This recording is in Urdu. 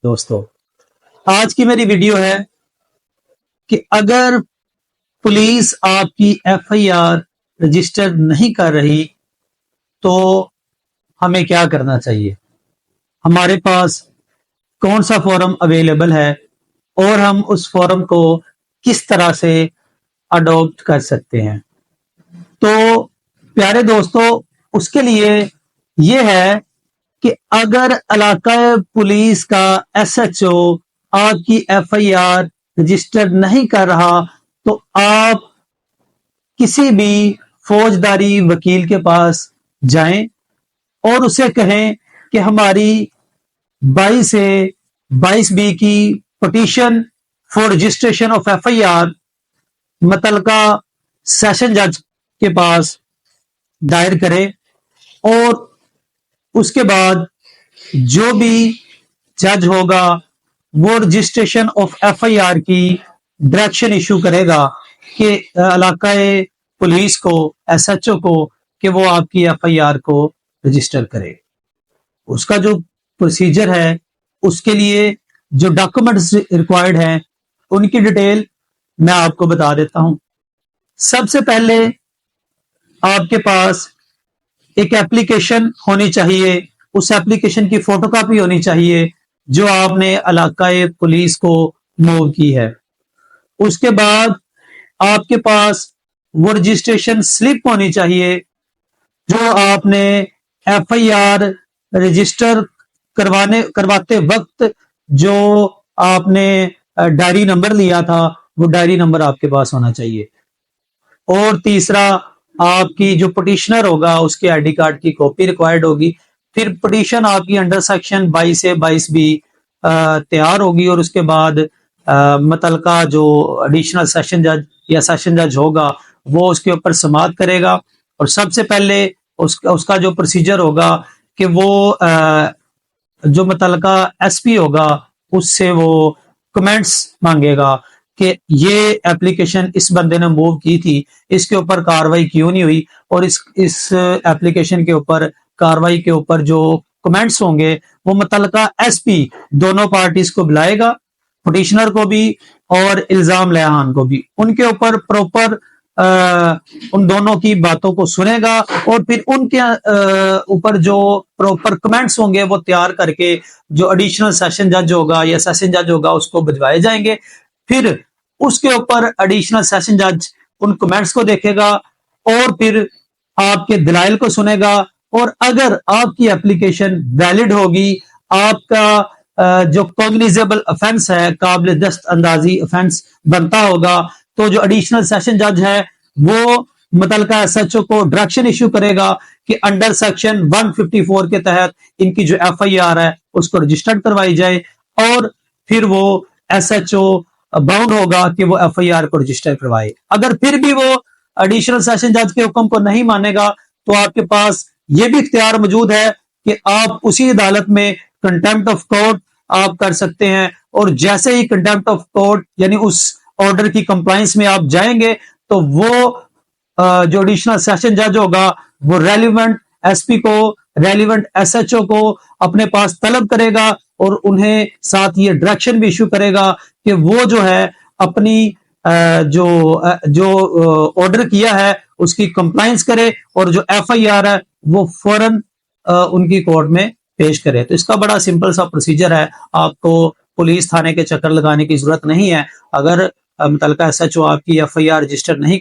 دوستو آج کی میری ویڈیو ہے کہ اگر پولیس آپ کی ایف آئی آر رجسٹر نہیں کر رہی تو ہمیں کیا کرنا چاہیے، ہمارے پاس کون سا فارم اویلیبل ہے اور ہم اس فارم کو کس طرح سے اڈاپٹ کر سکتے ہیں۔ تو پیارے دوستو، اس کے لیے یہ ہے کہ اگر علاقہ پولیس کا ایس ایچ او آپ کی ایف آئی آر رجسٹر نہیں کر رہا تو آپ کسی بھی فوجداری وکیل کے پاس جائیں اور اسے کہیں کہ ہماری 22 کی petition for registration of F I R متعلقہ سیشن جج کے پاس دائر کرے، اور اس کے بعد جو بھی جج ہوگا وہ registration of F I R کی ڈائریکشن ایشو کرے گا کہ علاقہ پولیس کو، ایس ایچ او کو، کہ وہ آپ کی ایف آئی آر کو رجسٹر کرے۔ اس کا جو پروسیجر ہے، اس کے لیے جو ڈاکومنٹس ریکوائرڈ ہیں ان کی ڈیٹیل میں آپ کو بتا دیتا ہوں۔ سب سے پہلے آپ کے پاس ایک ایپلیکیشن ہونی چاہیے، اس ایپلیکیشن کی فوٹو کاپی ہونی چاہیے جو آپ نے علاقہ پولیس کو موو کی ہے۔ اس کے بعد آپ کے پاس وہ رجسٹریشن سلپ ہونی چاہیے جو آپ نے ایف آئی آر رجسٹر کرواتے وقت جو آپ نے ڈائری نمبر لیا تھا، وہ ڈائری نمبر آپ کے پاس ہونا چاہیے۔ اور تیسرا، آپ کی جو پٹیشنر ہوگا اس کے آئی ڈی کارڈ کی کاپی ریکوائرڈ ہوگی۔ پھر پٹیشن آپ کی انڈر سیکشن 22 سے 22 بھی تیار ہوگی، اور اس کے بعد متعلقہ جو ایڈیشنل سیشن جج یا سیشن جج ہوگا وہ اس کے اوپر سماعت کرے گا، اور سب سے پہلے اس کا جو پروسیجر ہوگا کہ وہ جو متعلقہ ایس پی ہوگا اس سے وہ کمنٹس مانگے گا کہ یہ ایپلیکیشن اس بندے نے موو کی تھی، اس کے اوپر کاروائی کیوں نہیں ہوئی، اور اس ایپلیکیشن کے اوپر کاروائی کے اوپر جو کمنٹس ہوں گے وہ متعلقہ ایس پی دونوں پارٹیز کو بلائے گا، پٹیشنر کو بھی اور الزام لہان کو بھی، ان کے اوپر پروپر ان دونوں کی باتوں کو سنے گا، اور پھر ان کے اوپر جو پروپر کمنٹس ہوں گے وہ تیار کر کے جو ایڈیشنل سیشن جج ہوگا یا سیشن جج ہوگا اس کو بھجوائے جائیں گے۔ پھر اس کے اوپر ایڈیشنل سیشن جج ان کمنٹس کو دیکھے گا اور پھر آپ کے دلائل کو سنے گا، اور اگر آپ کی اپلیکیشن ویلڈ ہوگی، آپ کا جو کوگنیزیبل افینس ہے، قابل دست اندازی افینس بنتا ہوگا، تو جو ایڈیشنل سیشن جج ہے وہ متعلقہ ایس ایچ او کو ڈائریکشن ایشو کرے گا کہ انڈر سیکشن 154 کے تحت ان کی جو ایف آئی آر ہے اس کو رجسٹرڈ کروائی جائے، اور پھر وہ ایس ایچ او باؤنڈ ہوگا کہ وہ ایف آئی آر کو رجسٹر کروائے۔ اگر پھر بھی وہ ایڈیشنل سیشن جج کے حکم کو نہیں مانے گا تو آپ کے پاس یہ بھی اختیار موجود ہے کہ آپ اسی عدالت میں کنٹیمپٹ آف کورٹ آپ کر سکتے ہیں، اور جیسے ہی کنٹیمپٹ آف کورٹ یعنی اس آرڈر کی کمپلائنس میں آپ جائیں گے تو وہ جو ایڈیشنل سیشن جج ہوگا وہ ریلیونٹ ایس پی کو، ریلیونٹ ایس ایچ او کو اپنے پاس طلب کرے گا، اور انہیں ساتھ یہ ڈائریکشن بھی ایشو کرے گا کہ وہ جو ہے اپنی جو آرڈر کیا ہے اس کی کمپلائنس کرے، اور جو ایف آئی آر ہے وہ فوراً ان کی کورٹ میں پیش کرے۔ تو اس کا بڑا سمپل سا پروسیجر ہے، آپ کو پولیس تھانے کے چکر لگانے کی ضرورت نہیں ہے۔ اگر متعلقہ ایس ایچ او آپ کی ایف آئی آر رجسٹر نہیں